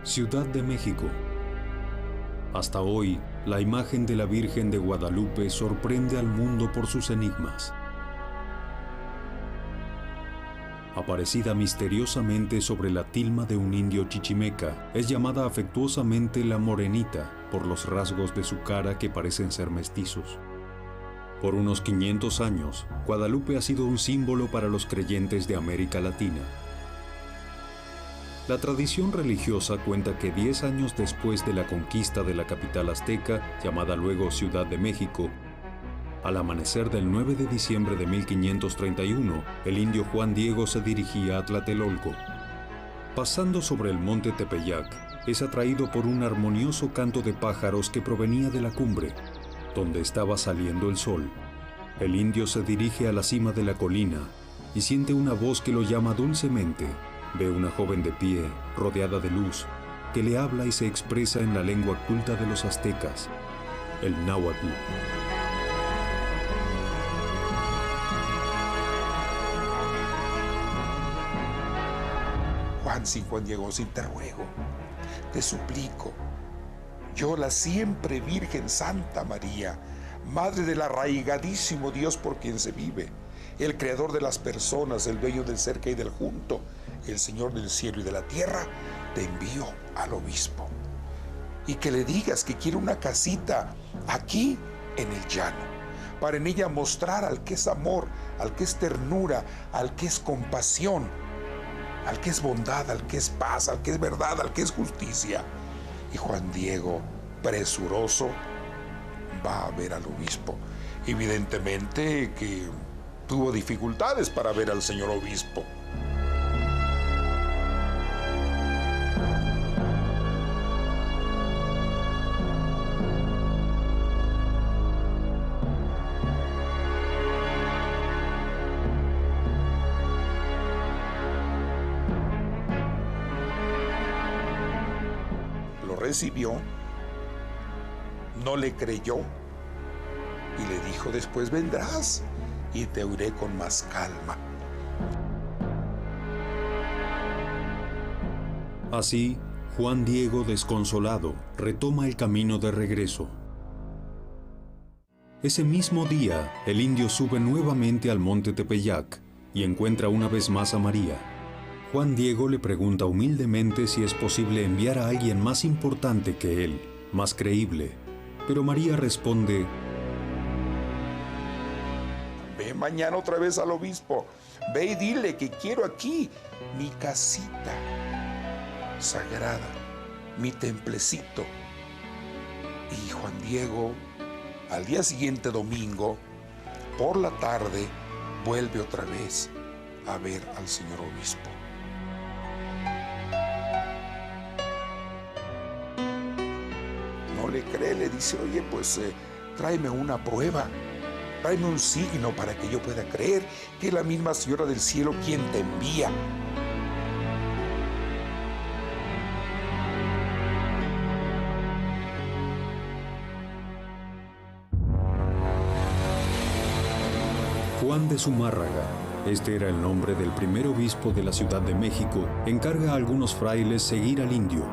Ciudad de México. Hasta hoy, la imagen de la Virgen de Guadalupe sorprende al mundo por sus enigmas. Aparecida misteriosamente sobre la tilma de un indio chichimeca, es llamada afectuosamente la Morenita por los rasgos de su cara que parecen ser mestizos. Por unos 500 años, Guadalupe ha sido un símbolo para los creyentes de América Latina. La tradición religiosa cuenta que 10 años después de la conquista de la capital azteca, llamada luego Ciudad de México, al amanecer del 9 de diciembre de 1531, el indio Juan Diego se dirigía a Tlatelolco. Pasando sobre el monte Tepeyac, es atraído por un armonioso canto de pájaros que provenía de la cumbre, donde estaba saliendo el sol. El indio se dirige a la cima de la colina y siente una voz que lo llama dulcemente. Ve una joven de pie, rodeada de luz, que le habla y se expresa en la lengua culta de los aztecas, el náhuatl. Juan Diego, si te ruego, te suplico, yo la siempre Virgen Santa María, Madre del arraigadísimo Dios por quien se vive, el creador de las personas, el dueño del cerca y del junto, el Señor del cielo y de la tierra, te envío al obispo. Y que le digas que quiere una casita aquí en el llano, para en ella mostrar al que es amor, al que es ternura, al que es compasión, al que es bondad, al que es paz, al que es verdad, al que es justicia. Y Juan Diego, presuroso, va a ver al obispo. Evidentemente que tuvo dificultades para ver al señor obispo. Lo recibió, no le creyó y le dijo: después vendrás y te oiré con más calma. Así, Juan Diego, desconsolado, retoma el camino de regreso. Ese mismo día, el indio sube nuevamente al monte Tepeyac y encuentra una vez más a María. Juan Diego le pregunta humildemente si es posible enviar a alguien más importante que él, más creíble, pero María responde: ve mañana otra vez al obispo, ve y dile que quiero aquí mi casita sagrada, mi templecito. Y Juan Diego, al día siguiente, domingo, por la tarde, vuelve otra vez a ver al señor obispo. No le cree, le dice: oye, pues tráeme una prueba, tráeme un signo para que yo pueda creer que es la misma Señora del Cielo quien te envía. Juan de Zumárraga, este era el nombre del primer obispo de la Ciudad de México, encarga a algunos frailes seguir al indio.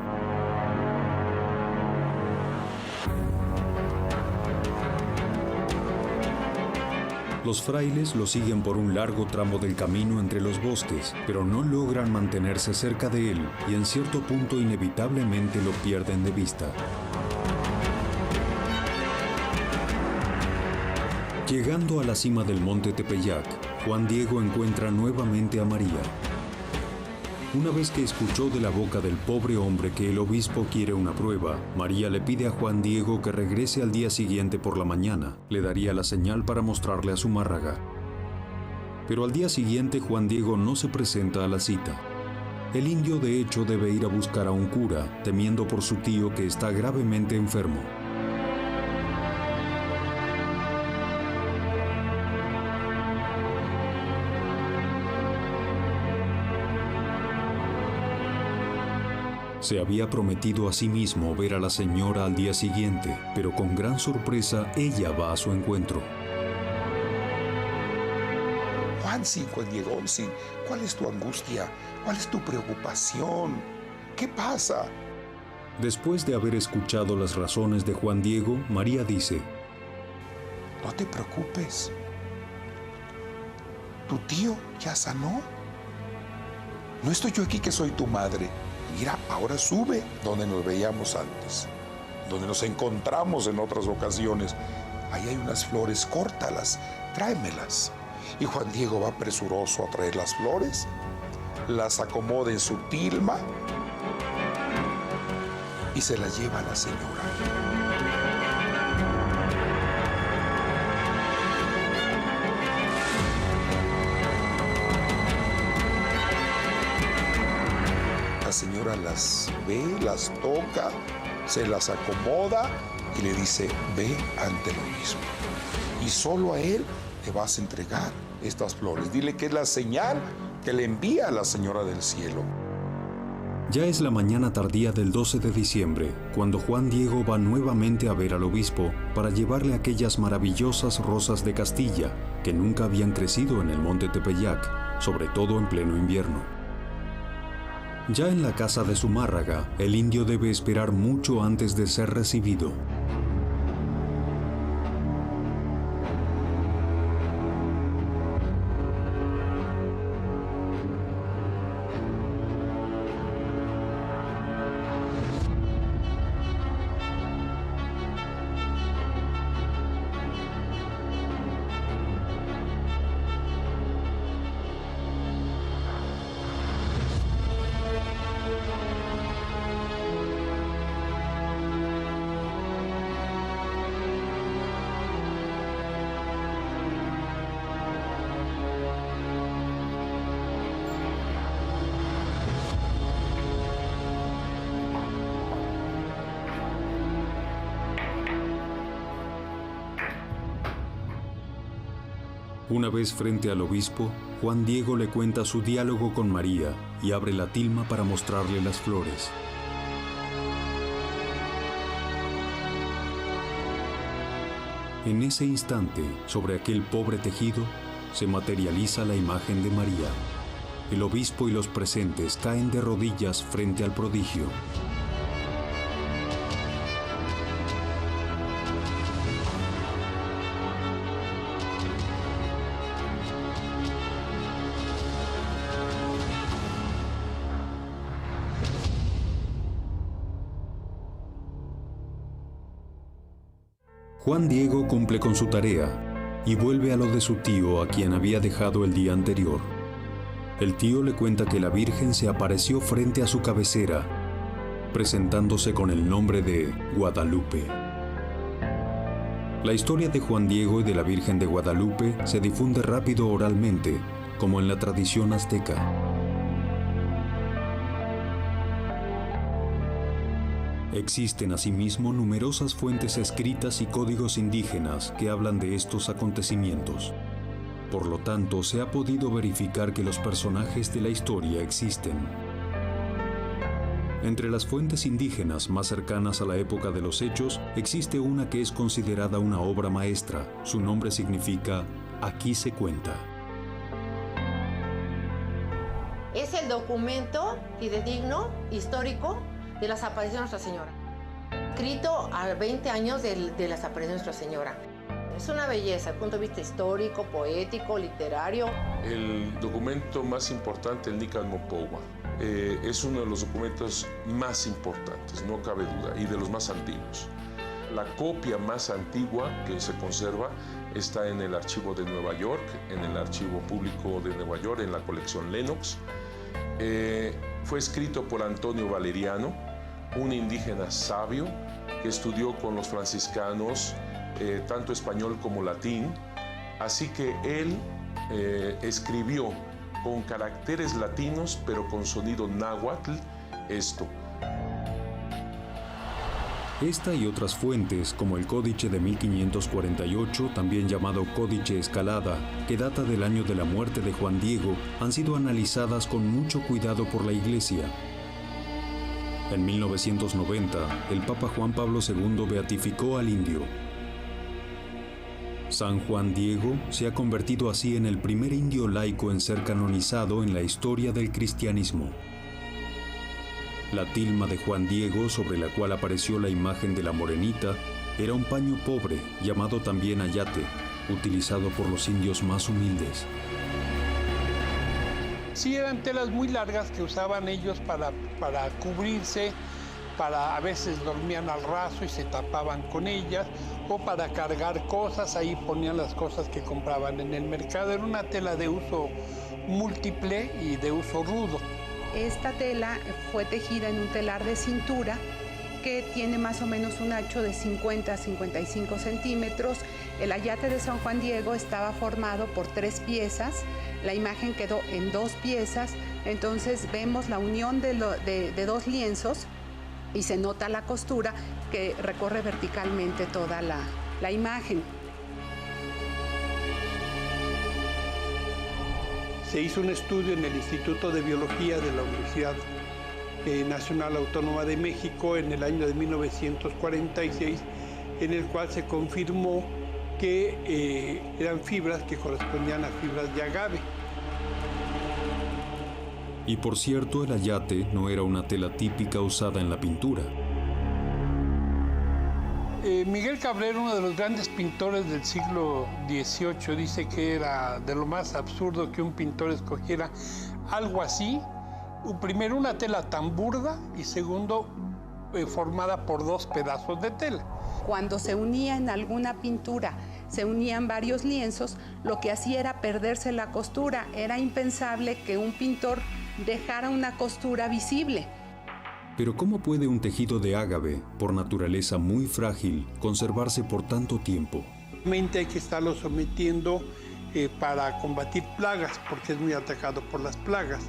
Los frailes lo siguen por un largo tramo del camino entre los bosques, pero no logran mantenerse cerca de él y en cierto punto inevitablemente lo pierden de vista. Llegando a la cima del monte Tepeyac, Juan Diego encuentra nuevamente a María. Una vez que escuchó de la boca del pobre hombre que el obispo quiere una prueba, María le pide a Juan Diego que regrese al día siguiente por la mañana. Le daría la señal para mostrarle a Zumárraga. Pero al día siguiente Juan Diego no se presenta a la cita. El indio de hecho debe ir a buscar a un cura, temiendo por su tío que está gravemente enfermo. Se había prometido a sí mismo ver a la señora al día siguiente, pero con gran sorpresa ella va a su encuentro. Juan Diego, ¿cuál es tu angustia? ¿Cuál es tu preocupación? ¿Qué pasa? Después de haber escuchado las razones de Juan Diego, María dice: No te preocupes. Tu tío ya sanó. No estoy yo aquí que soy tu madre. Mira, ahora sube donde nos veíamos antes, donde nos encontramos en otras ocasiones. Ahí hay unas flores, córtalas, tráemelas. Y Juan Diego va presuroso a traer las flores, las acomoda en su tilma y se las lleva a la señora. La señora las ve, las toca, se las acomoda y le dice: ve ante lo mismo. Y solo a él le vas a entregar estas flores. Dile que es la señal que le envía a la Señora del Cielo. Ya es la mañana tardía del 12 de diciembre, cuando Juan Diego va nuevamente a ver al obispo para llevarle aquellas maravillosas rosas de Castilla que nunca habían crecido en el monte Tepeyac, sobre todo en pleno invierno. Ya en la casa de Zumárraga, el indio debe esperar mucho antes de ser recibido. Una vez frente al obispo, Juan Diego le cuenta su diálogo con María y abre la tilma para mostrarle las flores. En ese instante, sobre aquel pobre tejido, se materializa la imagen de María. El obispo y los presentes caen de rodillas frente al prodigio. Juan Diego cumple con su tarea y vuelve a lo de su tío, a quien había dejado el día anterior. El tío le cuenta que la Virgen se apareció frente a su cabecera, presentándose con el nombre de Guadalupe. La historia de Juan Diego y de la Virgen de Guadalupe se difunde rápido oralmente, como en la tradición azteca. Existen asimismo numerosas fuentes escritas y códigos indígenas que hablan de estos acontecimientos. Por lo tanto, se ha podido verificar que los personajes de la historia existen. Entre las fuentes indígenas más cercanas a la época de los hechos, existe una que es considerada una obra maestra. Su nombre significa "Aquí se cuenta". Es el documento fidedigno, histórico, de las apariciones de Nuestra Señora, escrito a 20 años de las apariciones de Nuestra Señora. Es una belleza, desde el punto de vista histórico, poético, literario. El documento más importante, el Nican Mopowa, es uno de los documentos más importantes, no cabe duda, y de los más antiguos. La copia más antigua que se conserva está en el archivo de Nueva York, en el archivo público de Nueva York, en la colección Lenox. Fue escrito por Antonio Valeriano, un indígena sabio que estudió con los franciscanos tanto español como latín, así que él escribió con caracteres latinos pero con sonido náhuatl esto. Esta y otras fuentes, como el Códice de 1548, también llamado Códice Escalada, que data del año de la muerte de Juan Diego, han sido analizadas con mucho cuidado por la Iglesia. En 1990, el Papa Juan Pablo II beatificó al indio. San Juan Diego se ha convertido así en el primer indio laico en ser canonizado en la historia del cristianismo. La tilma de Juan Diego, sobre la cual apareció la imagen de la morenita, era un paño pobre, llamado también ayate, utilizado por los indios más humildes. Sí, eran telas muy largas que usaban ellos para cubrirse, a veces dormían al raso y se tapaban con ellas, o para cargar cosas, ahí ponían las cosas que compraban en el mercado. Era una tela de uso múltiple y de uso rudo. Esta tela fue tejida en un telar de cintura que tiene más o menos un ancho de 50 a 55 centímetros. El ayate de San Juan Diego estaba formado por 3 piezas, la imagen quedó en 2 piezas, entonces vemos la unión de 2 lienzos y se nota la costura que recorre verticalmente toda la imagen. Se hizo un estudio en el Instituto de Biología de la Universidad Nacional Autónoma de México en el año de 1946, en el cual se confirmó que eran fibras que correspondían a fibras de agave. Y por cierto, el ayate no era una tela típica usada en la pintura. Miguel Cabrera, uno de los grandes pintores del siglo XVIII, dice que era de lo más absurdo que un pintor escogiera algo así. Primero, una tela tan burda y segundo, formada por 2 pedazos de tela. Cuando se unía en alguna pintura, se unían varios lienzos, lo que hacía era perderse la costura. Era impensable que un pintor dejara una costura visible. Pero ¿cómo puede un tejido de ágave, por naturaleza muy frágil, conservarse por tanto tiempo? Realmente hay que estarlo sometiendo para combatir plagas, porque es muy atacado por las plagas.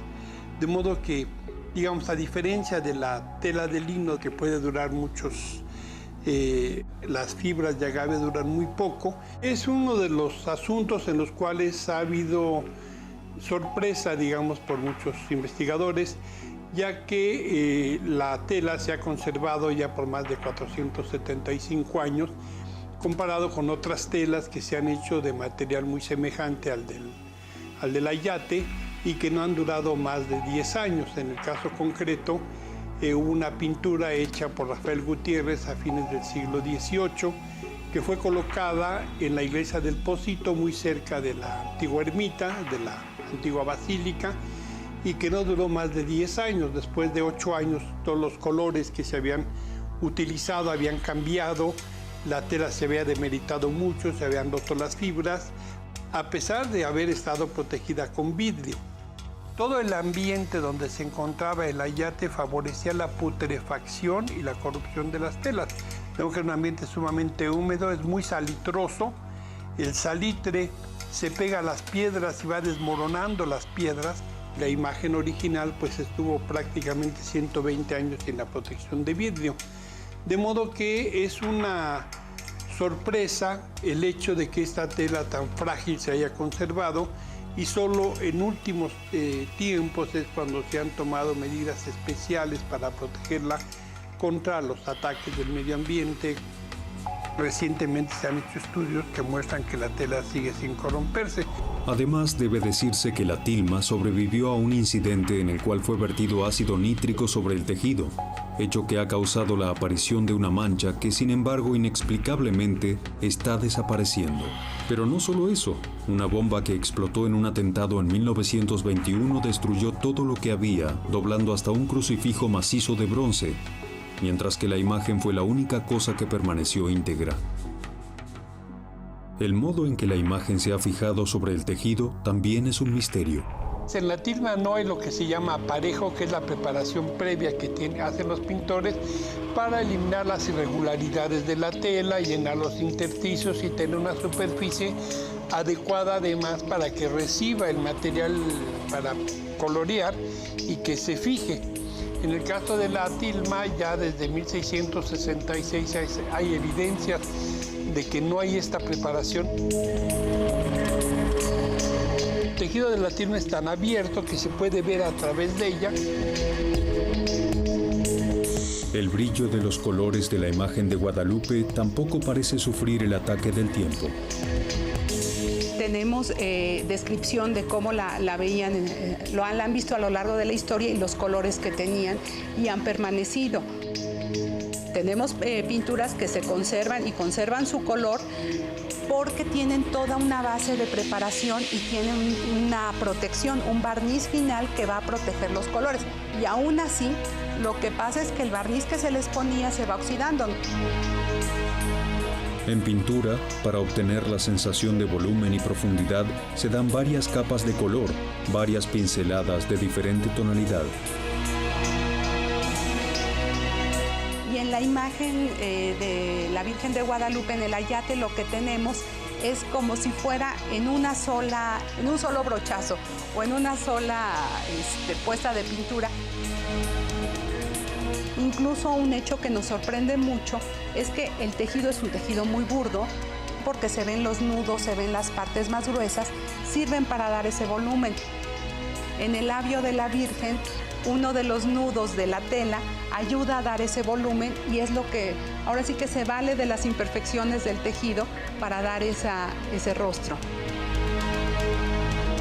De modo que, digamos, a diferencia de la tela de lino, que puede durar muchos, las fibras de agave duran muy poco, es uno de los asuntos en los cuales ha habido sorpresa, digamos, por muchos investigadores, ya que la tela se ha conservado ya por más de 475 años, comparado con otras telas que se han hecho de material muy semejante al del ayate y que no han durado más de 10 años. En el caso concreto, hubo una pintura hecha por Rafael Gutiérrez a fines del siglo XVIII, que fue colocada en la iglesia del Pocito, muy cerca de la antigua ermita, de la antigua basílica, y que no duró más de 10 años. Después de 8 años, todos los colores que se habían utilizado habían cambiado, la tela se había demeritado mucho, se habían roto las fibras, a pesar de haber estado protegida con vidrio. Todo el ambiente donde se encontraba el ayate favorecía la putrefacción y la corrupción de las telas. Tengo que es un ambiente sumamente húmedo, es muy salitroso. El salitre se pega a las piedras y va desmoronando las piedras. La imagen original pues estuvo prácticamente 120 años sin la protección de vidrio. De modo que es una sorpresa el hecho de que esta tela tan frágil se haya conservado, y solo en últimos tiempos es cuando se han tomado medidas especiales para protegerla contra los ataques del medio ambiente. Recientemente se han hecho estudios que muestran que la tela sigue sin corromperse. Además, debe decirse que la tilma sobrevivió a un incidente en el cual fue vertido ácido nítrico sobre el tejido, hecho que ha causado la aparición de una mancha que, sin embargo, inexplicablemente está desapareciendo. Pero no solo eso, una bomba que explotó en un atentado en 1921 destruyó todo lo que había, doblando hasta un crucifijo macizo de bronce, mientras que la imagen fue la única cosa que permaneció íntegra. El modo en que la imagen se ha fijado sobre el tejido también es un misterio. En la tilma no hay lo que se llama aparejo, que es la preparación previa que hacen los pintores para eliminar las irregularidades de la tela, llenar los intersticios y tener una superficie adecuada además para que reciba el material para colorear y que se fije. En el caso de la tilma, ya desde 1666 hay evidencias de que no hay esta preparación. El tejido de la tilma es tan abierto que se puede ver a través de ella. El brillo de los colores de la imagen de Guadalupe tampoco parece sufrir el ataque del tiempo. tenemos descripción de cómo la veían, la han visto a lo largo de la historia y los colores que tenían y han permanecido. Tenemos pinturas que se conservan y conservan su color porque tienen toda una base de preparación y tienen una protección, un barniz final que va a proteger los colores. Y aún así, lo que pasa es que el barniz que se les ponía se va oxidando. En pintura, para obtener la sensación de volumen y profundidad, se dan varias capas de color, varias pinceladas de diferente tonalidad. Y en la imagen de la Virgen de Guadalupe, en el ayate, lo que tenemos es como si fuera en un solo brochazo o en una sola puesta de pintura. Incluso un hecho que nos sorprende mucho es que el tejido es un tejido muy burdo, porque se ven los nudos, se ven las partes más gruesas, sirven para dar ese volumen. En el labio de la Virgen, uno de los nudos de la tela ayuda a dar ese volumen y es lo que ahora sí que se vale de las imperfecciones del tejido para dar ese rostro.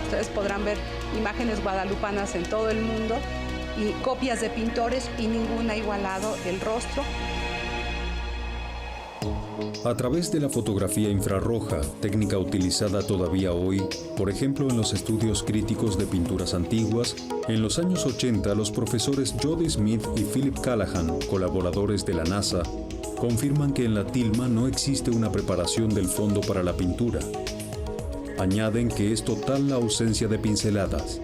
Ustedes podrán ver imágenes guadalupanas en todo el mundo y copias de pintores y ninguna ha igualado el rostro. A través de la fotografía infrarroja, técnica utilizada todavía hoy, por ejemplo en los estudios críticos de pinturas antiguas, en los años 80 los profesores Jody Smith y Philip Callahan, colaboradores de la NASA, confirman que en la tilma no existe una preparación del fondo para la pintura. Añaden que es total la ausencia de pinceladas.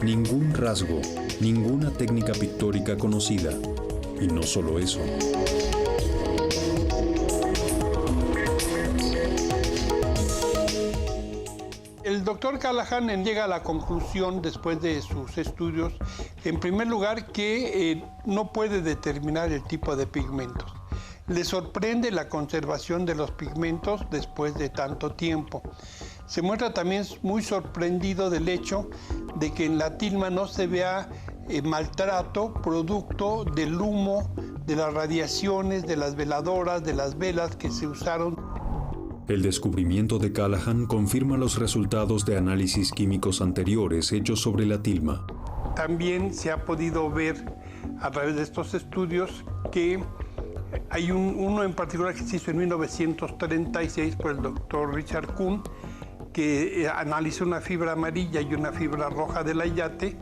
Ningún rasgo, ninguna técnica pictórica conocida. Y no solo eso. El doctor Callahan llega a la conclusión, después de sus estudios, en primer lugar, que no puede determinar el tipo de pigmentos. Le sorprende la conservación de los pigmentos después de tanto tiempo. Se muestra también muy sorprendido del hecho de que en la tilma no se vea maltrato producto del humo, de las radiaciones, de las veladoras, de las velas que se usaron. El descubrimiento de Callahan confirma los resultados de análisis químicos anteriores hechos sobre la tilma. También se ha podido ver a través de estos estudios que hay uno en particular que se hizo en 1936 por el doctor Richard Kuhn, que analizó una fibra amarilla y una fibra roja del ayate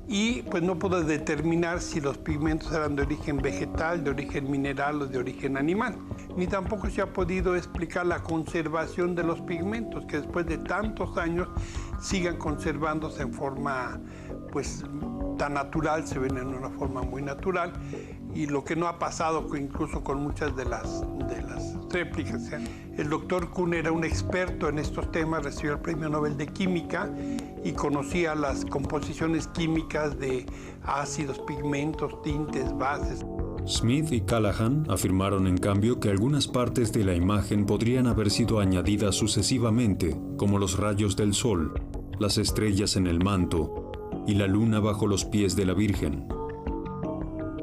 y pues no pudo determinar si los pigmentos eran de origen vegetal, de origen mineral o de origen animal. Ni tampoco se ha podido explicar la conservación de los pigmentos, que después de tantos años sigan conservándose en forma pues tan natural, se ven en una forma muy natural, y lo que no ha pasado incluso con muchas de las réplicas. El doctor Kuhn era un experto en estos temas, recibió el Premio Nobel de Química y conocía las composiciones químicas de ácidos, pigmentos, tintes, bases. Smith y Callahan afirmaron en cambio que algunas partes de la imagen podrían haber sido añadidas sucesivamente, como los rayos del sol, las estrellas en el manto y la luna bajo los pies de la Virgen.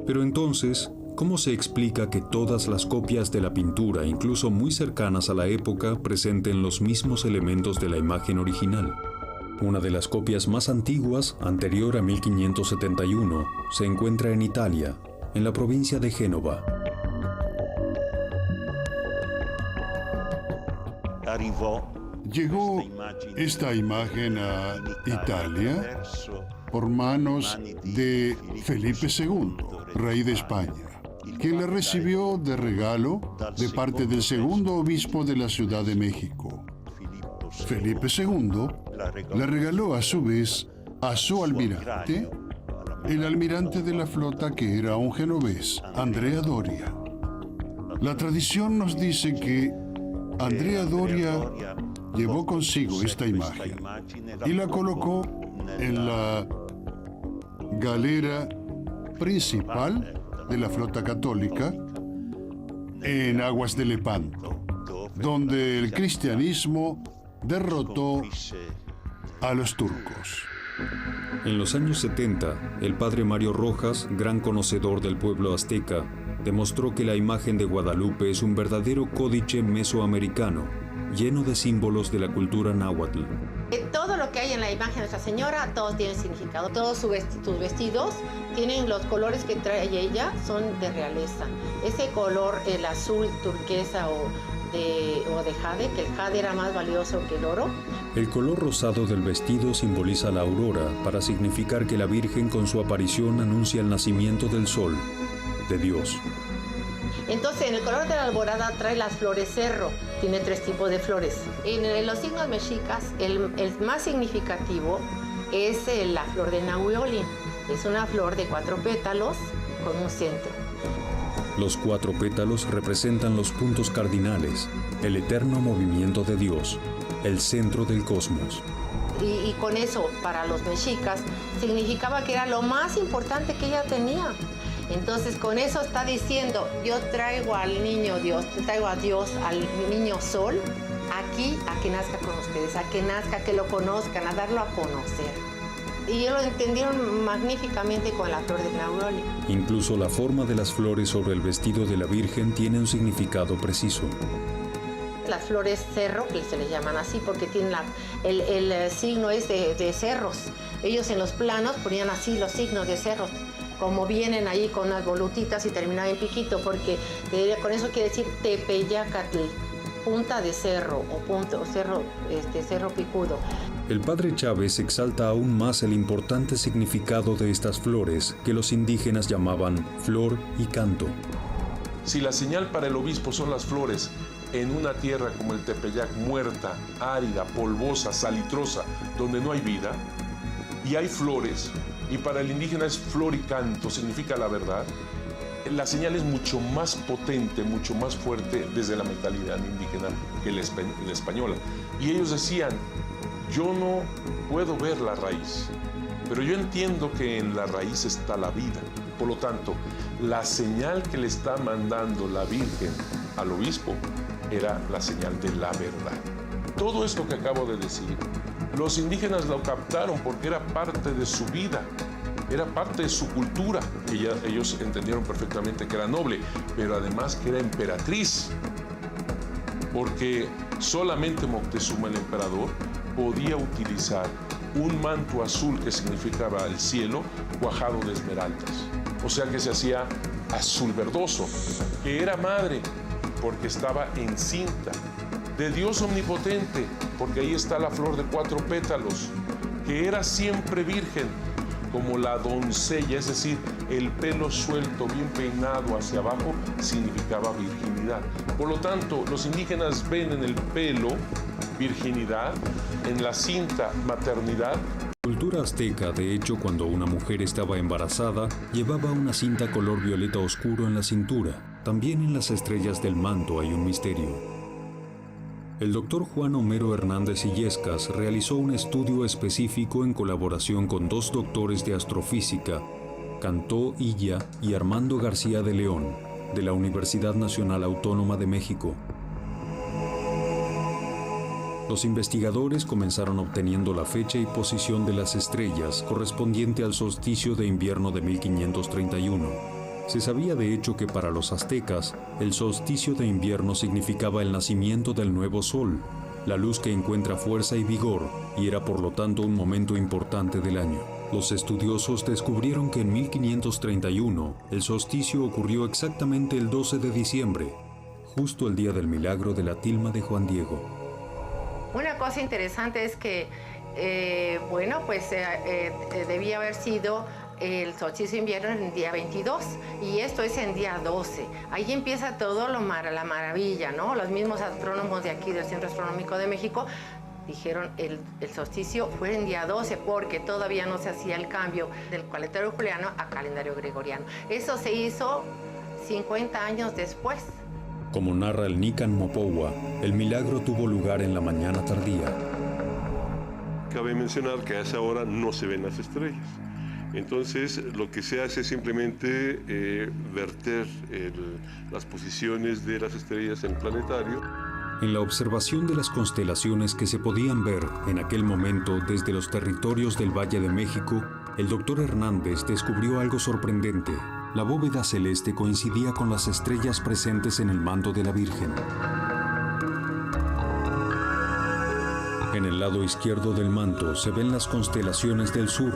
Pero entonces, ¿cómo se explica que todas las copias de la pintura, incluso muy cercanas a la época, presenten los mismos elementos de la imagen original? Una de las copias más antiguas, anterior a 1571, se encuentra en Italia, en la provincia de Génova. Llegó esta imagen a Italia por manos de Felipe II, rey de España, que la recibió de regalo de parte del segundo obispo de la Ciudad de México. Felipe II la regaló a su vez a su almirante, el almirante de la flota que era un genovés, Andrea Doria. La tradición nos dice que Andrea Doria llevó consigo esta imagen y la colocó en la galera principal de la flota católica en aguas de Lepanto, donde el cristianismo derrotó a los turcos. En los años 70, el padre Mario Rojas, gran conocedor del pueblo azteca, demostró que la imagen de Guadalupe es un verdadero códice mesoamericano, lleno de símbolos de la cultura náhuatl. Todo lo que hay en la imagen de Nuestra Señora, todos tienen significado. Todos sus vestidos tienen los colores que trae ella, son de realeza. Ese color, el azul turquesa o de jade, que el jade era más valioso que el oro. El color rosado del vestido simboliza la aurora, para significar que la Virgen con su aparición anuncia el nacimiento del sol, de Dios. Entonces, en el color de la alborada trae las flores cerro, tiene 3 tipos de flores. En los signos mexicas, el más significativo es la flor de Nahuiolin. Es una flor de 4 pétalos con un centro. Los 4 pétalos representan los puntos cardinales, el eterno movimiento de Dios, el centro del cosmos. Y con eso, para los mexicas, significaba que era lo más importante que ella tenía. Entonces, con eso está diciendo, yo traigo al niño Dios, traigo a Dios, al niño Sol, aquí a que nazca con ustedes, a que nazca, que lo conozcan, a darlo a conocer. Y ellos lo entendieron magníficamente con la flor de Nahuiolin. Incluso la forma de las flores sobre el vestido de la Virgen tiene un significado preciso. Las flores cerro, que se les llaman así, porque tienen el signo es de cerros. Ellos en los planos ponían así los signos de cerros, como vienen ahí con unas volutitas y terminaban en piquito, porque con eso quiere decir Tepeyacatl, punta de cerro o cerro picudo. El padre Chávez exalta aún más el importante significado de estas flores que los indígenas llamaban flor y canto. Si la señal para el obispo son las flores en una tierra como el Tepeyac, muerta, árida, polvosa, salitrosa, donde no hay vida, y hay flores, y para el indígena es flor y canto, significa la verdad, la señal es mucho más potente, mucho más fuerte desde la mentalidad indígena que la española. Y ellos decían, yo no puedo ver la raíz, pero yo entiendo que en la raíz está la vida. Por lo tanto, la señal que le está mandando la Virgen al obispo era la señal de la verdad. Todo esto que acabo de decir, los indígenas lo captaron porque era parte de su vida, era parte de su cultura. Ellos entendieron perfectamente que era noble, pero además que era emperatriz, porque solamente Moctezuma, el emperador, podía utilizar un manto azul que significaba el cielo, cuajado de esmeraldas. O sea que se hacía azul verdoso, que era madre, porque estaba encinta, de Dios omnipotente, porque ahí está la flor de 4 pétalos, que era siempre virgen, como la doncella, es decir, el pelo suelto, bien peinado hacia abajo, significaba virginidad. Por lo tanto, los indígenas ven en el pelo virginidad, en la cinta maternidad. En la cultura azteca, de hecho, cuando una mujer estaba embarazada, llevaba una cinta color violeta oscuro en la cintura. También en las estrellas del manto hay un misterio. El doctor Juan Homero Hernández Illescas realizó un estudio específico en colaboración con 2 doctores de astrofísica, Cantó Illa y Armando García de León, de la Universidad Nacional Autónoma de México. Los investigadores comenzaron obteniendo la fecha y posición de las estrellas correspondiente al solsticio de invierno de 1531. Se sabía de hecho que para los aztecas, el solsticio de invierno significaba el nacimiento del nuevo sol, la luz que encuentra fuerza y vigor, y era por lo tanto un momento importante del año. Los estudiosos descubrieron que en 1531 el solsticio ocurrió exactamente el 12 de diciembre, justo el día del milagro de la tilma de Juan Diego. Una cosa interesante es que, debía haber sido el solsticio de invierno en el día 22 y esto es en día 12. Ahí empieza todo la maravilla, ¿no? Los mismos astrónomos de aquí del Centro Astronómico de México dijeron el solsticio fue en día 12 porque todavía no se hacía el cambio del calendario juliano a calendario gregoriano. Eso se hizo 50 años después. Como narra el Nican Mopowa, el milagro tuvo lugar en la mañana tardía. Cabe mencionar que a esa hora no se ven las estrellas. Entonces, lo que se hace es simplemente verter las posiciones de las estrellas en el planetario. En la observación de las constelaciones que se podían ver en aquel momento desde los territorios del Valle de México, el doctor Hernández descubrió algo sorprendente. La bóveda celeste coincidía con las estrellas presentes en el manto de la Virgen. el lado izquierdo del manto se ven las constelaciones del sur,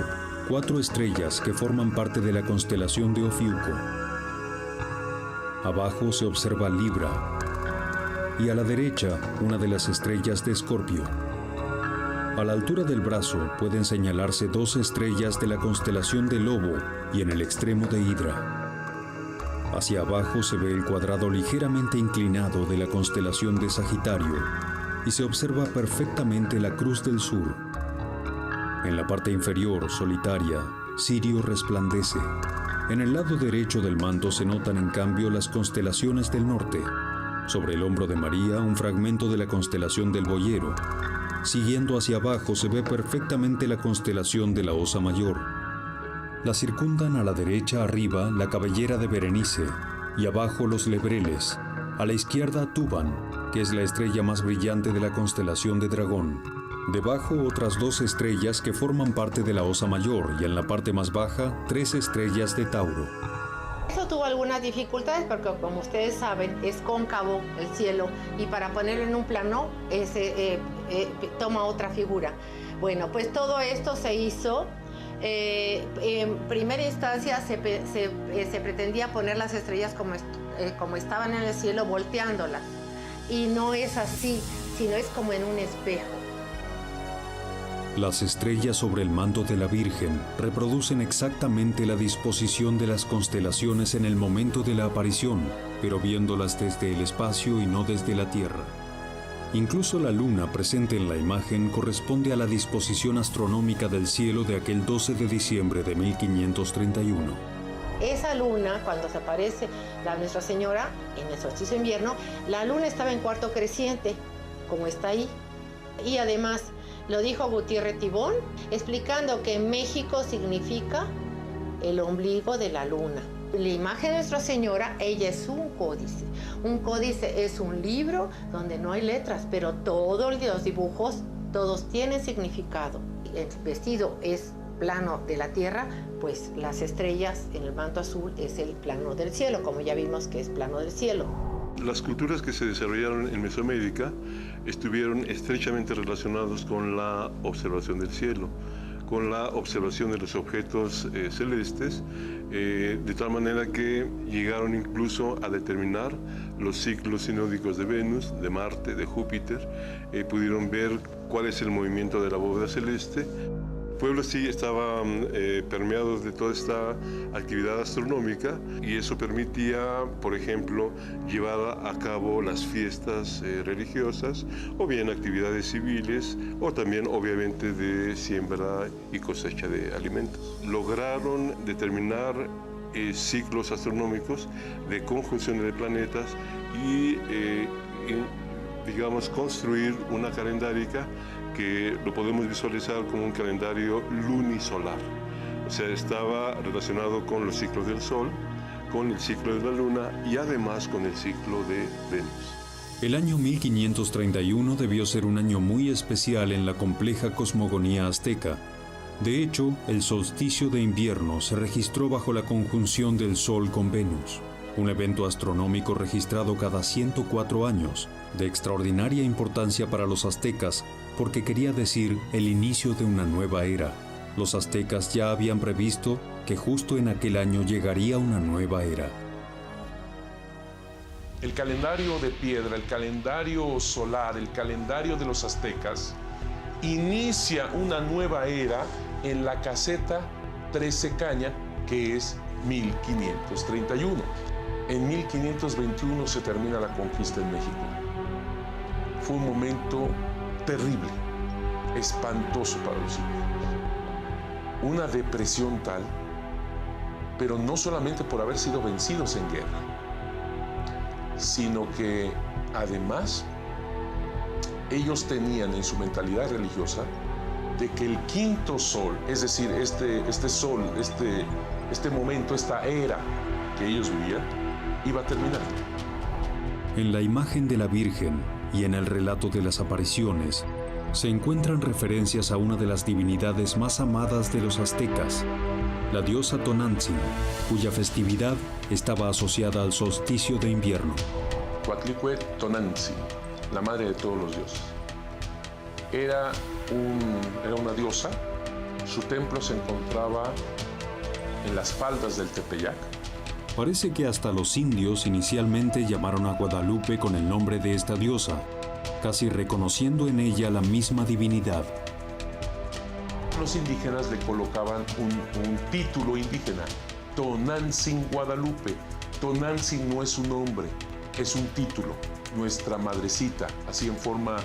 4 estrellas que forman parte de la constelación de Ofiuco. Abajo se observa Libra y a la derecha una de las estrellas de Escorpio. A la altura del brazo pueden señalarse 2 estrellas de la constelación de Lobo y en el extremo de Hidra. Hacia abajo se ve el cuadrado ligeramente inclinado de la constelación de Sagitario y se observa perfectamente la Cruz del Sur. En la parte inferior, solitaria, Sirio resplandece. En el lado derecho del manto se notan en cambio las constelaciones del norte. Sobre el hombro de María, un fragmento de la constelación del Boyero. Siguiendo hacia abajo se ve perfectamente la constelación de la Osa Mayor. La circundan a la derecha arriba la cabellera de Berenice y abajo los Lebreles. A la izquierda Tuban, que es la estrella más brillante de la constelación de Dragón. Debajo otras 2 estrellas que forman parte de la Osa Mayor y en la parte más baja 3 estrellas de Tauro. Eso tuvo algunas dificultades porque, como ustedes saben, es cóncavo el cielo y para ponerlo en un plano toma otra figura. Bueno, pues todo esto se hizo. En primera instancia se pretendía poner las estrellas como estaban en el cielo, volteándolas. Y no es así, sino es como en un espejo. Las estrellas sobre el manto de la Virgen reproducen exactamente la disposición de las constelaciones en el momento de la aparición, pero viéndolas desde el espacio y no desde la Tierra. Incluso la luna presente en la imagen corresponde a la disposición astronómica del cielo de aquel 12 de diciembre de 1531. Esa luna, cuando se aparece la Nuestra Señora en el solsticio de invierno, la luna estaba en cuarto creciente, como está ahí. Y además, lo dijo Gutiérrez Tibón, explicando que México significa el ombligo de la luna. La imagen de Nuestra Señora, ella es un códice. Un códice es un libro donde no hay letras, pero todos los dibujos, todos tienen significado. El vestido es plano de la tierra, pues las estrellas en el manto azul es el plano del cielo, como ya vimos que es plano del cielo. Las culturas que se desarrollaron en Mesoamérica estuvieron estrechamente relacionadas con la observación del cielo, con la observación de los objetos celestes, de tal manera que llegaron incluso a determinar los ciclos sinódicos de Venus, de Marte, de Júpiter, pudieron ver cuál es el movimiento de la bóveda celeste. El pueblo sí estaba permeado de toda esta actividad astronómica y eso permitía, por ejemplo, llevar a cabo las fiestas religiosas o bien actividades civiles o también obviamente de siembra y cosecha de alimentos. Lograron determinar ciclos astronómicos de conjunciones de planetas y digamos, construir una calendárica que lo podemos visualizar como un calendario lunisolar. O sea, estaba relacionado con los ciclos del Sol, con el ciclo de la Luna y además con el ciclo de Venus. El año 1531 debió ser un año muy especial en la compleja cosmogonía azteca. De hecho, el solsticio de invierno se registró bajo la conjunción del Sol con Venus, un evento astronómico registrado cada 104 años, de extraordinaria importancia para los aztecas porque quería decir el inicio de una nueva era. Los aztecas ya habían previsto que justo en aquel año llegaría una nueva era. El calendario de piedra, el calendario solar, el calendario de los aztecas, inicia una nueva era en la caseta 13 Caña, que es 1531. En 1521 se termina la conquista en México. Fue un momento terrible, espantoso para los indígenas. Una depresión tal, pero no solamente por haber sido vencidos en guerra, sino que además ellos tenían en su mentalidad religiosa de que el quinto sol, es decir, este sol, este momento, esta era que ellos vivían, iba a terminar. En la imagen de la Virgen y en el relato de las apariciones se encuentran referencias a una de las divinidades más amadas de los aztecas, la diosa Tonantzin, cuya festividad estaba asociada al solsticio de invierno. Coatlicue Tonantzin, la madre de todos los dioses. era una diosa. Su templo se encontraba en las faldas del Tepeyac. Parece que hasta los indios inicialmente llamaron a Guadalupe con el nombre de esta diosa, casi reconociendo en ella la misma divinidad. Los indígenas le colocaban un título indígena, Tonantzin Guadalupe. Tonantzin no es un nombre, es un título, nuestra madrecita, así en forma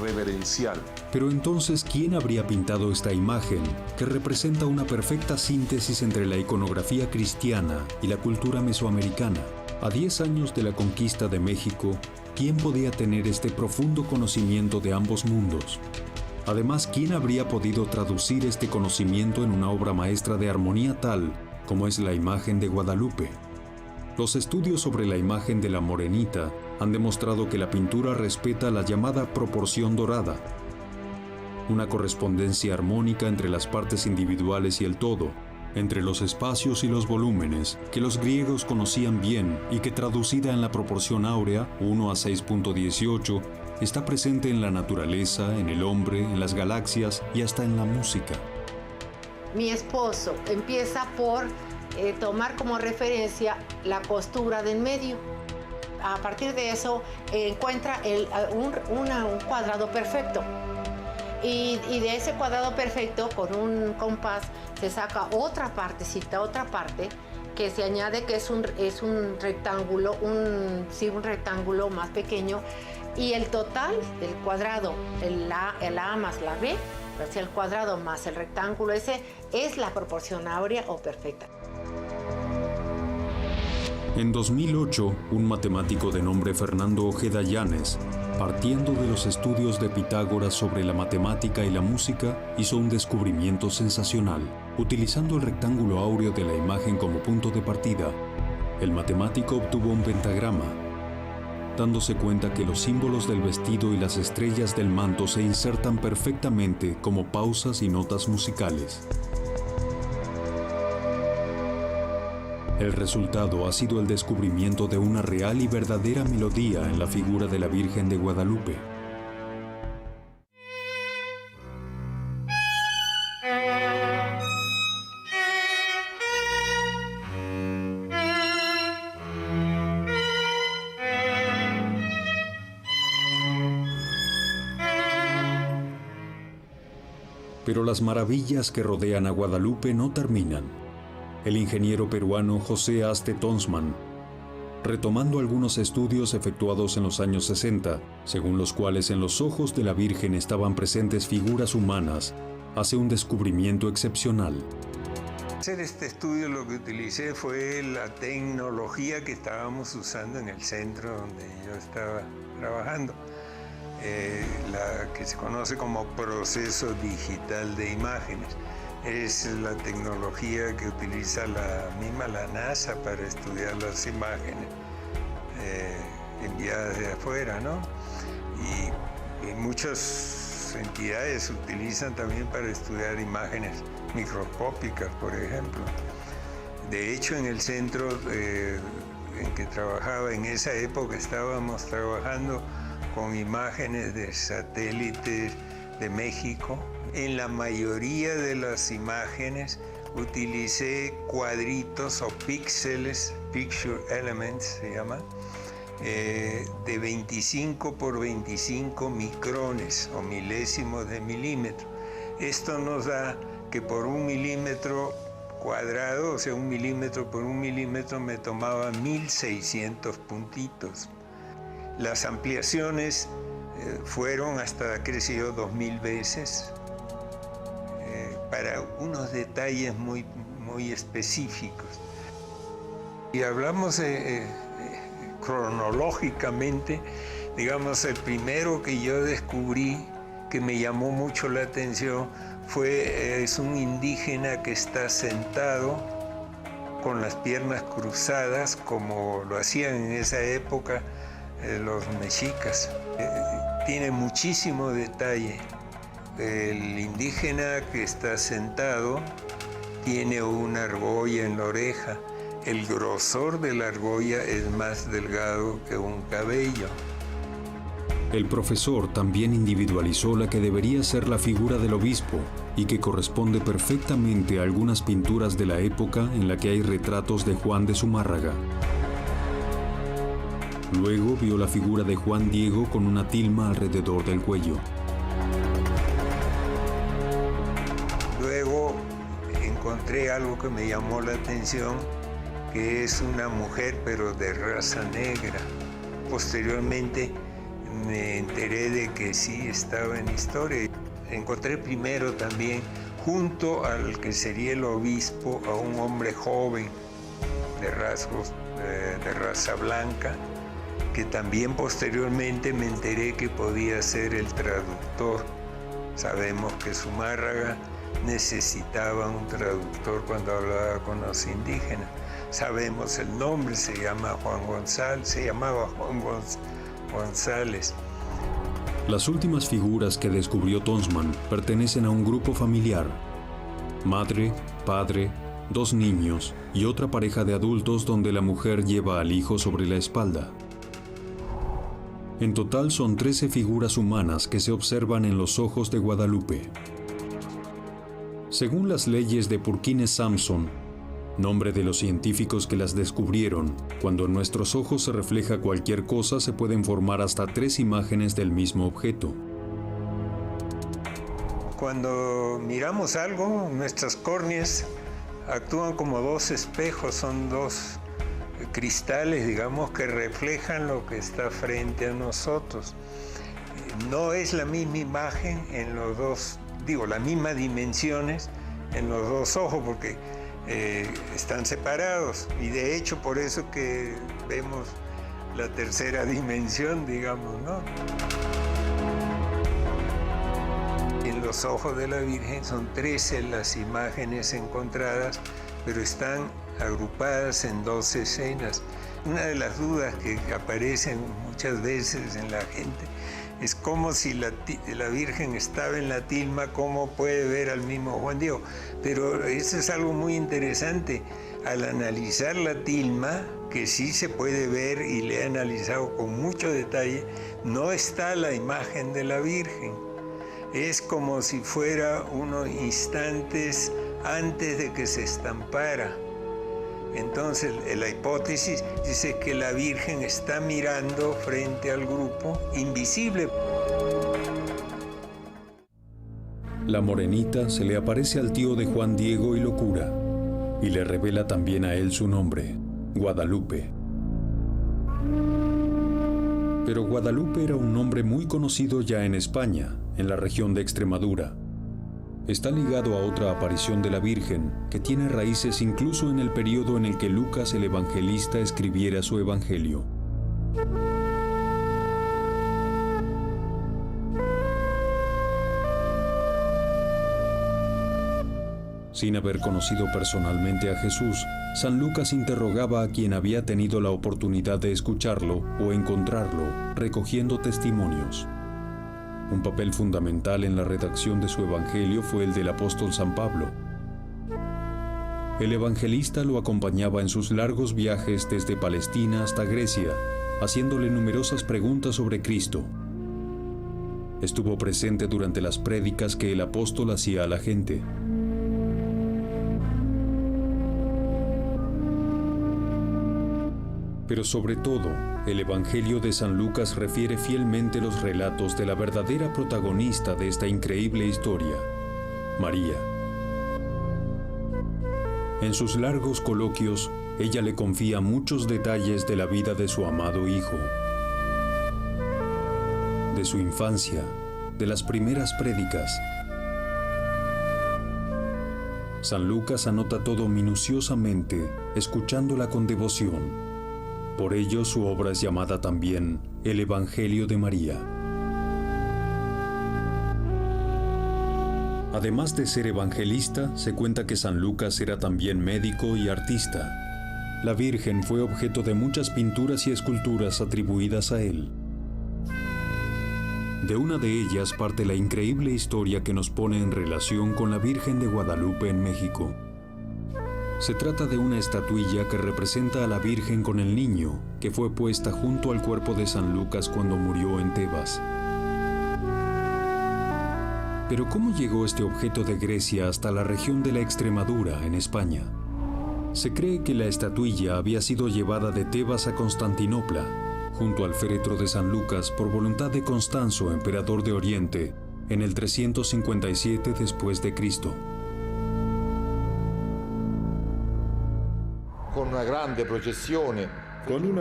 reverencial. Pero entonces, ¿quién habría pintado esta imagen que representa una perfecta síntesis entre la iconografía cristiana y la cultura mesoamericana? A 10 años de la conquista de México, ¿quién podía tener este profundo conocimiento de ambos mundos? Además, ¿quién habría podido traducir este conocimiento en una obra maestra de armonía tal como es la imagen de Guadalupe? Los estudios sobre la imagen de la Morenita han demostrado que la pintura respeta la llamada proporción dorada, una correspondencia armónica entre las partes individuales y el todo, entre los espacios y los volúmenes, que los griegos conocían bien y que traducida en la proporción áurea, 1 a 6.18, está presente en la naturaleza, en el hombre, en las galaxias y hasta en la música. Mi esposo empieza por tomar como referencia la costura del medio. A partir de eso encuentra un cuadrado perfecto. Y de ese cuadrado perfecto, con un compás, se saca otra partecita, otra parte, que se añade que es un rectángulo, un rectángulo más pequeño. Y el total del cuadrado, el A más la B, hacia el cuadrado más el rectángulo ese, es la proporción áurea o perfecta. En 2008, un matemático de nombre Fernando Ojeda Llanes, partiendo de los estudios de Pitágoras sobre la matemática y la música, hizo un descubrimiento sensacional. Utilizando el rectángulo áureo de la imagen como punto de partida, el matemático obtuvo un pentagrama, dándose cuenta que los símbolos del vestido y las estrellas del manto se insertan perfectamente como pausas y notas musicales. El resultado ha sido el descubrimiento de una real y verdadera melodía en la figura de la Virgen de Guadalupe. Pero las maravillas que rodean a Guadalupe no terminan. El ingeniero peruano José Aste Tonsman, retomando algunos estudios efectuados en los años 60, según los cuales en los ojos de la Virgen estaban presentes figuras humanas, hace un descubrimiento excepcional. Para hacer este estudio lo que utilicé fue la tecnología que estábamos usando en el centro donde yo estaba trabajando, la que se conoce como proceso digital de imágenes. Es la tecnología que utiliza la NASA para estudiar las imágenes enviadas de afuera, ¿no? Y muchas entidades utilizan también para estudiar imágenes microscópicas, por ejemplo. De hecho, en el centro en que trabajaba en esa época estábamos trabajando con imágenes de satélites de México. En la mayoría de las imágenes utilicé cuadritos o píxeles, picture elements se llama, de 25 por 25 micrones o milésimos de milímetro. Esto nos da que por 1 milímetro cuadrado, o sea, 1 milímetro por 1 milímetro, me tomaba 1600 puntitos. Las ampliaciones fueron hasta crecido 2000 veces. Para unos detalles muy específicos. Y hablamos cronológicamente, digamos, el primero que yo descubrí que me llamó mucho la atención es un indígena que está sentado con las piernas cruzadas, como lo hacían en esa época los mexicas. Tiene muchísimo detalle. El indígena que está sentado tiene una argolla en la oreja. El grosor de la argolla es más delgado que un cabello. El profesor también individualizó la que debería ser la figura del obispo y que corresponde perfectamente a algunas pinturas de la época en la que hay retratos de Juan de Zumárraga. Luego vio la figura de Juan Diego con una tilma alrededor del cuello. Luego encontré algo que me llamó la atención, que es una mujer pero de raza negra. Posteriormente me enteré de que sí estaba en historia. Encontré primero también, junto al que sería el obispo, a un hombre joven de rasgos de raza blanca, que también posteriormente me enteré que podía ser el traductor. Sabemos que Zumárraga necesitaba un traductor cuando hablaba con los indígenas. Sabemos el nombre, se llamaba Juan González. Las últimas figuras que descubrió Tonsman pertenecen a un grupo familiar: madre, padre, 2 niños y otra pareja de adultos donde la mujer lleva al hijo sobre la espalda. En total son 13 figuras humanas que se observan en los ojos de Guadalupe. Según las leyes de Purkinje-Samson, nombre de los científicos que las descubrieron, cuando en nuestros ojos se refleja cualquier cosa se pueden formar hasta 3 imágenes del mismo objeto. Cuando miramos algo, nuestras córneas actúan como 2 espejos, son 2 cristales, digamos, que reflejan lo que está frente a nosotros. No es la misma imagen en los dos, las mismas dimensiones en los 2 ojos, porque están separados, y de hecho por eso que vemos la tercera dimensión, digamos, ¿no? En los ojos de la Virgen son 13 las imágenes encontradas, pero están agrupadas en 2 escenas. Una de las dudas que aparecen muchas veces en la gente es como si la Virgen estaba en la tilma, ¿cómo puede ver al mismo Juan Diego? Pero eso es algo muy interesante. Al analizar la tilma, que sí se puede ver y le he analizado con mucho detalle, no está la imagen de la Virgen. Es como si fuera unos instantes antes de que se estampara. Entonces, la hipótesis dice que la Virgen está mirando frente al grupo, invisible. La morenita se le aparece al tío de Juan Diego y lo cura, y le revela también a él su nombre, Guadalupe. Pero Guadalupe era un nombre muy conocido ya en España, en la región de Extremadura. Está ligado a otra aparición de la Virgen, que tiene raíces incluso en el periodo en el que Lucas el Evangelista escribiera su Evangelio. Sin haber conocido personalmente a Jesús, San Lucas interrogaba a quien había tenido la oportunidad de escucharlo o encontrarlo, recogiendo testimonios. Un papel fundamental en la redacción de su Evangelio fue el del apóstol San Pablo. El evangelista lo acompañaba en sus largos viajes desde Palestina hasta Grecia, haciéndole numerosas preguntas sobre Cristo. Estuvo presente durante las prédicas que el apóstol hacía a la gente. Pero sobre todo, el Evangelio de San Lucas refiere fielmente los relatos de la verdadera protagonista de esta increíble historia, María. En sus largos coloquios, ella le confía muchos detalles de la vida de su amado hijo, de su infancia, de las primeras prédicas. San Lucas anota todo minuciosamente, escuchándola con devoción. Por ello, su obra es llamada también el Evangelio de María. Además de ser evangelista, se cuenta que San Lucas era también médico y artista. La Virgen fue objeto de muchas pinturas y esculturas atribuidas a él. De una de ellas parte la increíble historia que nos pone en relación con la Virgen de Guadalupe en México. Se trata de una estatuilla que representa a la Virgen con el niño, que fue puesta junto al cuerpo de San Lucas cuando murió en Tebas. Pero ¿cómo llegó este objeto de Grecia hasta la región de la Extremadura, en España? Se cree que la estatuilla había sido llevada de Tebas a Constantinopla, junto al féretro de San Lucas por voluntad de Constanzo, emperador de Oriente, en el 357 después de Cristo. Con una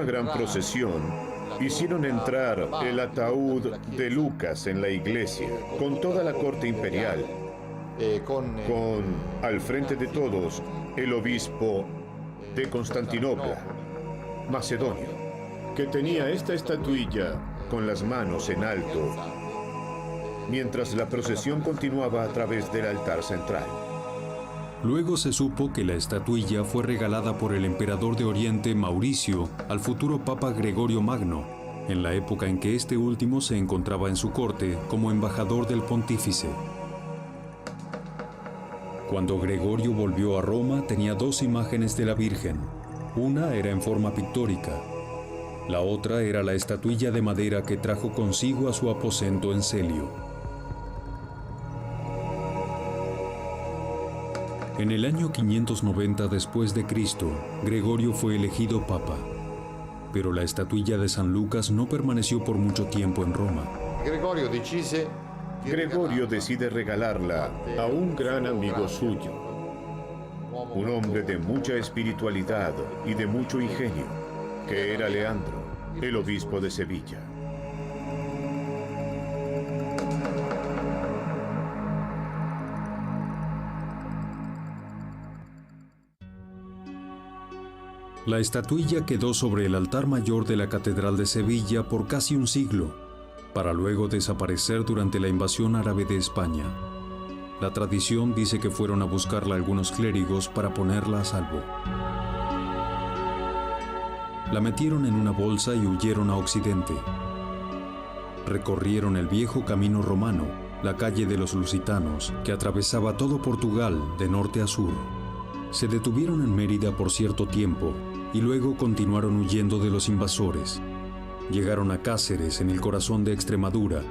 gran procesión, hicieron entrar el ataúd de Lucas en la iglesia, con toda la corte imperial, con, al frente de todos, el obispo de Constantinopla, Macedonio, que tenía esta estatuilla con las manos en alto, mientras la procesión continuaba a través del altar central. Luego se supo que la estatuilla fue regalada por el emperador de Oriente Mauricio al futuro Papa Gregorio Magno, en la época en que este último se encontraba en su corte como embajador del pontífice. Cuando Gregorio volvió a Roma, tenía dos imágenes de la Virgen. Una era en forma pictórica. La otra era la estatuilla de madera que trajo consigo a su aposento en Celio. En el año 590 después de Cristo, Gregorio fue elegido papa, pero la estatuilla de San Lucas no permaneció por mucho tiempo en Roma. Gregorio decide regalarla a un gran amigo suyo, un hombre de mucha espiritualidad y de mucho ingenio, que era Leandro, el obispo de Sevilla. La estatuilla quedó sobre el altar mayor de la Catedral de Sevilla por casi un siglo, para luego desaparecer durante la invasión árabe de España. La tradición dice que fueron a buscarla algunos clérigos para ponerla a salvo. La metieron en una bolsa y huyeron a Occidente. Recorrieron el viejo camino romano, la calle de los Lusitanos, que atravesaba todo Portugal de norte a sur. Se detuvieron en Mérida por cierto tiempo y luego continuaron huyendo de los invasores. Llegaron a Cáceres, en el corazón de Extremadura.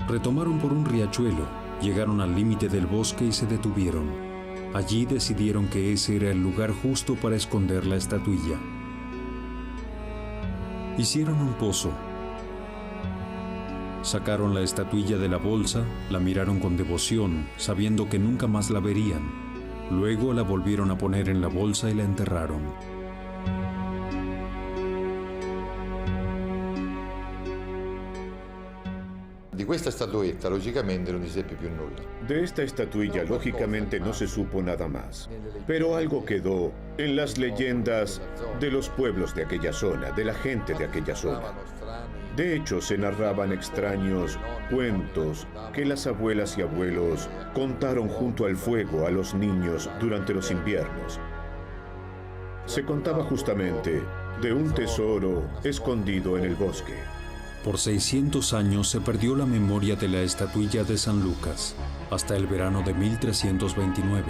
Retomaron por un riachuelo, llegaron al límite del bosque y se detuvieron. Allí decidieron que ese era el lugar justo para esconder la estatuilla. Hicieron un pozo. Sacaron la estatuilla de la bolsa, la miraron con devoción, sabiendo que nunca más la verían. Luego la volvieron a poner en la bolsa y la enterraron. De esta estatuilla, lógicamente, no se supo nada más. Pero algo quedó en las leyendas de los pueblos de aquella zona, de la gente de aquella zona. De hecho, se narraban extraños cuentos que las abuelas y abuelos contaron junto al fuego a los niños durante los inviernos. Se contaba justamente de un tesoro escondido en el bosque. Por 600 años se perdió la memoria de la estatuilla de San Lucas, hasta el verano de 1329.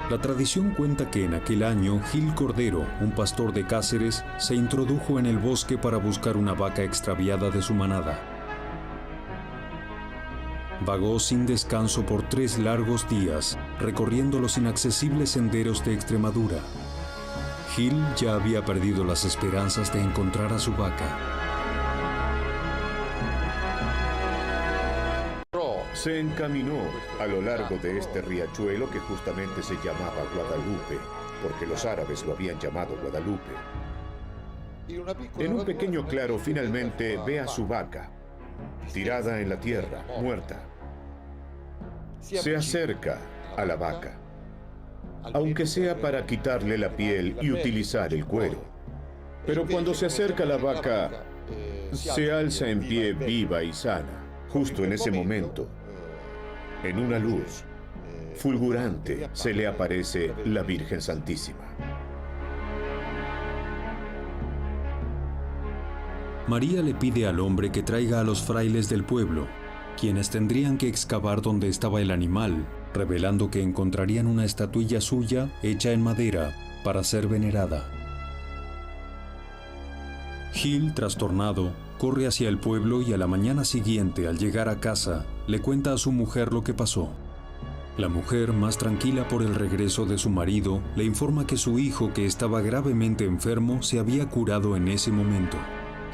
La tradición cuenta que en aquel año Gil Cordero, un pastor de Cáceres, se introdujo en el bosque para buscar una vaca extraviada de su manada. Vagó sin descanso por 3 largos días, recorriendo los inaccesibles senderos de Extremadura. Gil ya había perdido las esperanzas de encontrar a su vaca. Se encaminó a lo largo de este riachuelo que justamente se llamaba Guadalupe, porque los árabes lo habían llamado Guadalupe. En un pequeño claro finalmente ve a su vaca, tirada en la tierra, muerta. Se acerca a la vaca, aunque sea para quitarle la piel y utilizar el cuero. Pero cuando se acerca a la vaca, se alza en pie viva y sana. Justo en ese momento, en una luz fulgurante, se le aparece la Virgen Santísima. María le pide al hombre que traiga a los frailes del pueblo, quienes tendrían que excavar donde estaba el animal, revelando que encontrarían una estatuilla suya hecha en madera para ser venerada. Gil, trastornado, corre hacia el pueblo y a la mañana siguiente, al llegar a casa, le cuenta a su mujer lo que pasó. La mujer, más tranquila por el regreso de su marido, le informa que su hijo, que estaba gravemente enfermo, se había curado en ese momento.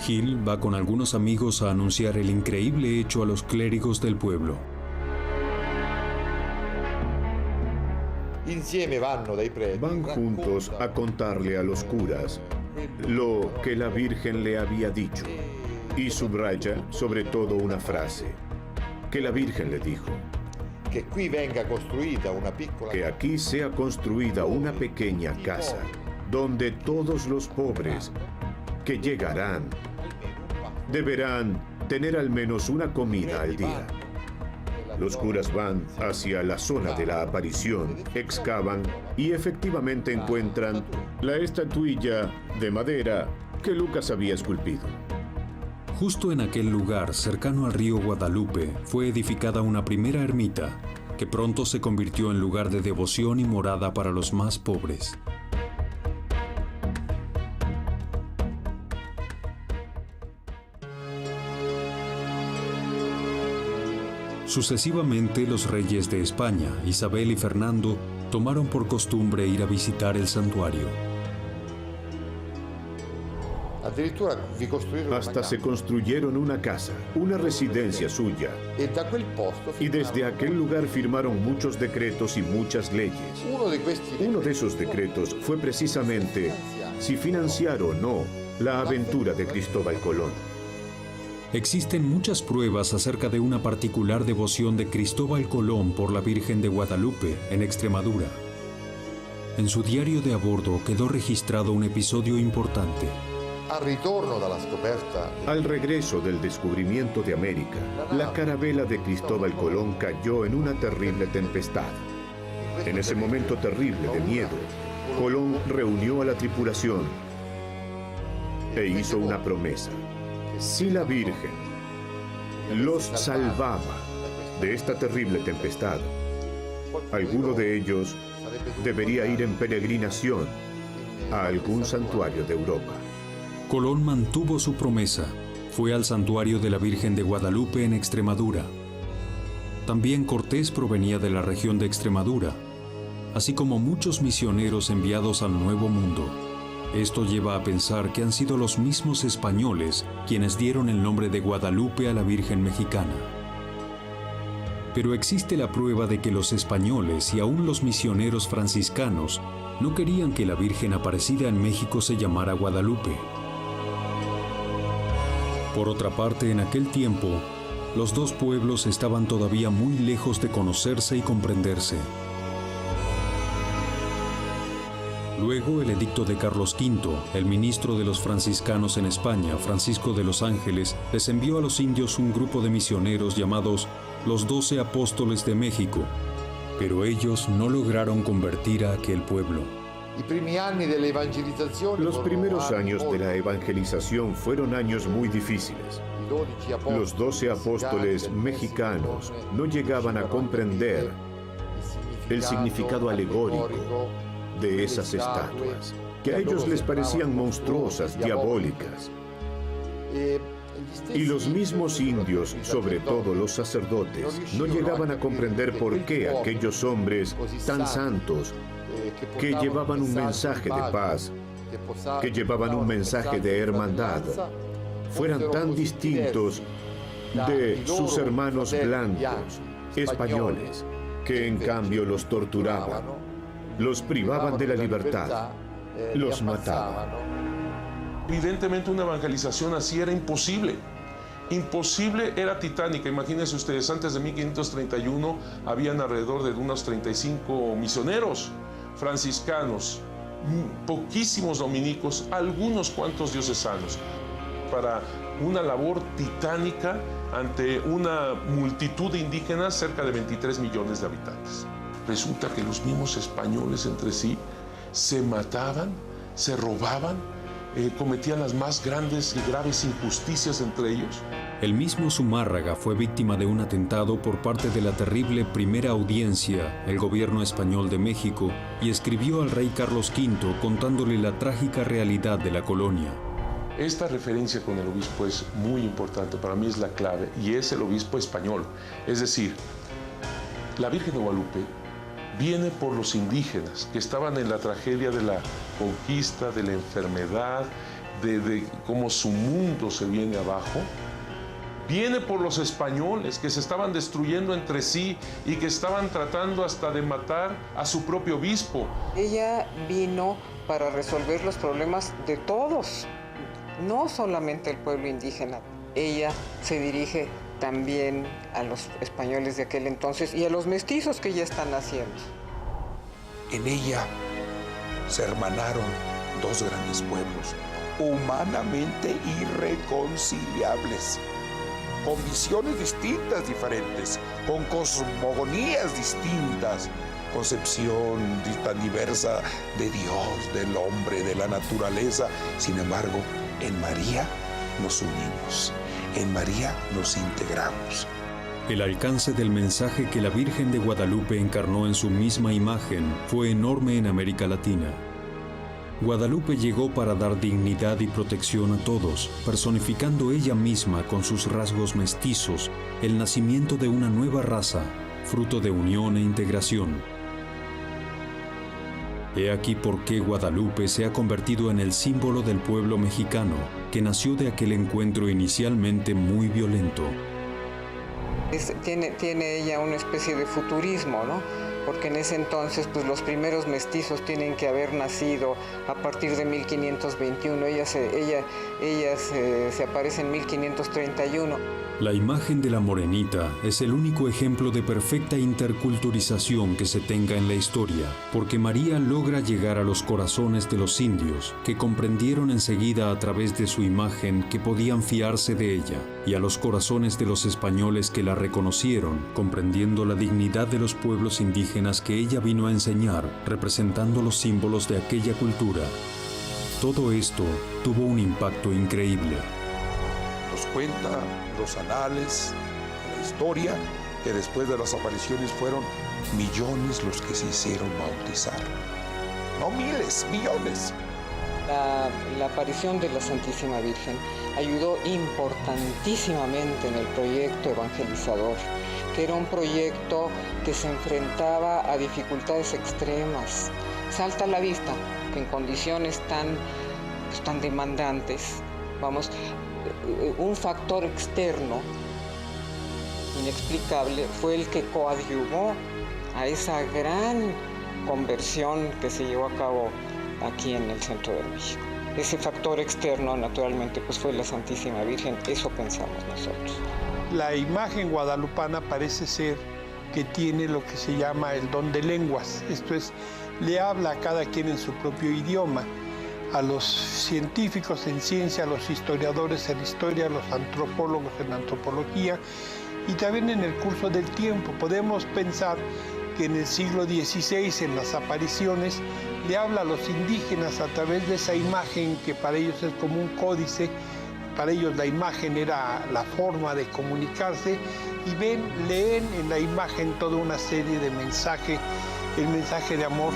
Gil va con algunos amigos a anunciar el increíble hecho a los clérigos del pueblo. Van juntos a contarle a los curas lo que la Virgen le había dicho y subraya sobre todo una frase que la Virgen le dijo: que aquí sea construida una pequeña casa donde todos los pobres que llegarán deberán tener al menos una comida al día. Los curas van hacia la zona de la aparición, excavan y efectivamente encuentran la estatuilla de madera que Lucas había esculpido. Justo en aquel lugar, cercano al río Guadalupe, fue edificada una primera ermita, que pronto se convirtió en lugar de devoción y morada para los más pobres. Sucesivamente, los reyes de España, Isabel y Fernando, tomaron por costumbre ir a visitar el santuario. Hasta se construyeron una casa, una residencia suya. Y desde aquel lugar firmaron muchos decretos y muchas leyes. Uno de esos decretos fue precisamente si financiar o no la aventura de Cristóbal Colón. Existen muchas pruebas acerca de una particular devoción de Cristóbal Colón por la Virgen de Guadalupe, en Extremadura. En su diario de a bordo quedó registrado un episodio importante. Al regreso del descubrimiento de América, la carabela de Cristóbal Colón cayó en una terrible tempestad. En ese momento terrible de miedo, Colón reunió a la tripulación e hizo una promesa. Si la Virgen los salvaba de esta terrible tempestad, alguno de ellos debería ir en peregrinación a algún santuario de Europa. Colón mantuvo su promesa. Fue al santuario de la Virgen de Guadalupe en Extremadura. También Cortés provenía de la región de Extremadura, así como muchos misioneros enviados al Nuevo Mundo. Esto lleva a pensar que han sido los mismos españoles quienes dieron el nombre de Guadalupe a la Virgen mexicana. Pero existe la prueba de que los españoles y aún los misioneros franciscanos no querían que la Virgen aparecida en México se llamara Guadalupe. Por otra parte, en aquel tiempo, los dos pueblos estaban todavía muy lejos de conocerse y comprenderse. Luego, el edicto de Carlos V, el ministro de los franciscanos en España, Francisco de los Ángeles, les envió a los indios un grupo de misioneros llamados los 12 Apóstoles de México, pero ellos no lograron convertir a aquel pueblo. Los primeros años de la evangelización fueron años muy difíciles. Los 12 apóstoles mexicanos no llegaban a comprender el significado alegórico de esas estatuas, que a ellos les parecían monstruosas, diabólicas. Y los mismos indios, sobre todo los sacerdotes, no llegaban a comprender por qué aquellos hombres tan santos, que llevaban un mensaje de paz, que llevaban un mensaje de hermandad, fueran tan distintos de sus hermanos blancos, españoles, que en cambio los torturaban, los privaban de la libertad, los mataban. Evidentemente una evangelización así era imposible. Imposible, era titánica. Imagínense ustedes, antes de 1531 habían alrededor de unos 35 misioneros franciscanos, poquísimos dominicos, algunos cuantos diocesanos, para una labor titánica ante una multitud de indígenas, cerca de 23 millones de habitantes. Resulta que los mismos españoles entre sí se mataban, se robaban cometían las más grandes y graves injusticias entre ellos. El mismo Zumárraga fue víctima de un atentado por parte de la terrible Primera Audiencia, el gobierno español de México, y escribió al rey Carlos V contándole la trágica realidad de la colonia. Esta referencia con el obispo es muy importante, para mí es la clave, y es el obispo español. Es decir, la Virgen de Guadalupe viene por los indígenas que estaban en la tragedia de la conquista, de la enfermedad, de cómo su mundo se viene abajo. Viene por los españoles que se estaban destruyendo entre sí y que estaban tratando hasta de matar a su propio obispo. Ella vino para resolver los problemas de todos, no solamente el pueblo indígena. Ella se dirige también a los españoles de aquel entonces y a los mestizos que ya están naciendo. En ella se hermanaron dos grandes pueblos, humanamente irreconciliables, con visiones distintas, diferentes, con cosmogonías distintas, concepción tan diversa de Dios, del hombre, de la naturaleza. Sin embargo, en María nos unimos. En María nos integramos. El alcance del mensaje que la Virgen de Guadalupe encarnó en su misma imagen fue enorme en América Latina. Guadalupe llegó para dar dignidad y protección a todos, personificando ella misma con sus rasgos mestizos el nacimiento de una nueva raza, fruto de unión e integración. He aquí por qué Guadalupe se ha convertido en el símbolo del pueblo mexicano, que nació de aquel encuentro inicialmente muy violento. Tiene ella una especie de futurismo, ¿no? Porque en ese entonces pues, los primeros mestizos tienen que haber nacido a partir de 1521. Ella se aparece en 1531. La imagen de la morenita es el único ejemplo de perfecta interculturización que se tenga en la historia, porque María logra llegar a los corazones de los indios, que comprendieron enseguida a través de su imagen que podían fiarse de ella, y a los corazones de los españoles que la reconocieron, comprendiendo la dignidad de los pueblos indígenas que ella vino a enseñar, representando los símbolos de aquella cultura. Todo esto tuvo un impacto increíble. Nos cuenta los anales de la historia que después de las apariciones fueron millones los que se hicieron bautizar. No miles, millones. La aparición de la Santísima Virgen ayudó importantísimamente en el proyecto evangelizador, que era un proyecto que se enfrentaba a dificultades extremas. Salta a la vista que en condiciones tan demandantes, un factor externo inexplicable fue el que coadyuvó a esa gran conversión que se llevó a cabo aquí en el centro de México. Ese factor externo, naturalmente, pues fue la Santísima Virgen, eso pensamos nosotros. La imagen guadalupana parece ser que tiene lo que se llama el don de lenguas, esto es, le habla a cada quien en su propio idioma, a los científicos en ciencia, a los historiadores en historia, a los antropólogos en antropología, y también en el curso del tiempo. Podemos pensar que en el siglo XVI, en las apariciones, le habla a los indígenas a través de esa imagen que para ellos es como un códice. Para ellos la imagen era la forma de comunicarse y leen en la imagen toda una serie de mensajes, el mensaje de amor.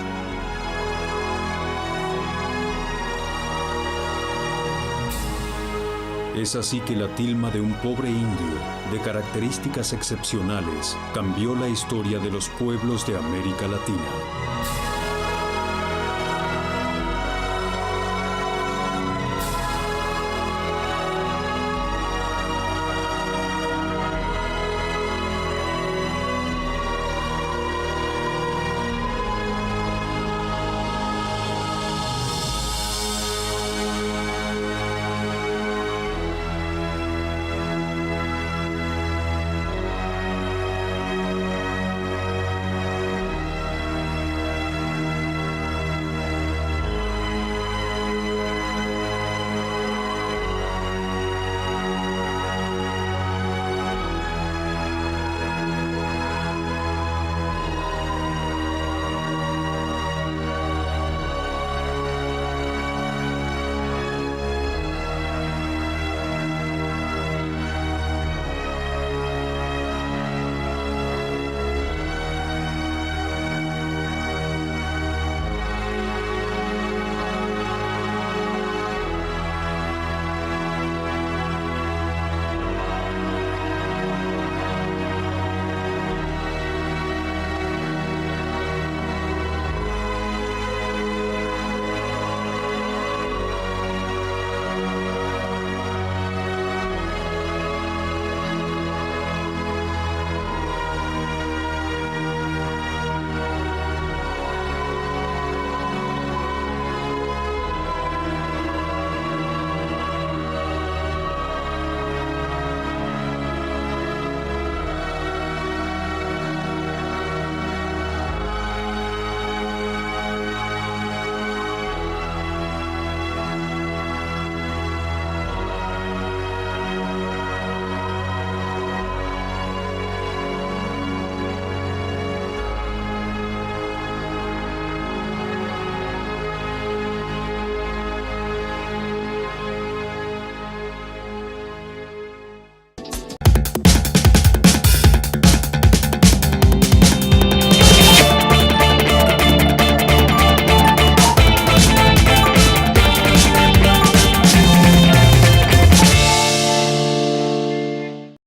Es así que la tilma de un pobre indio, de características excepcionales, cambió la historia de los pueblos de América Latina.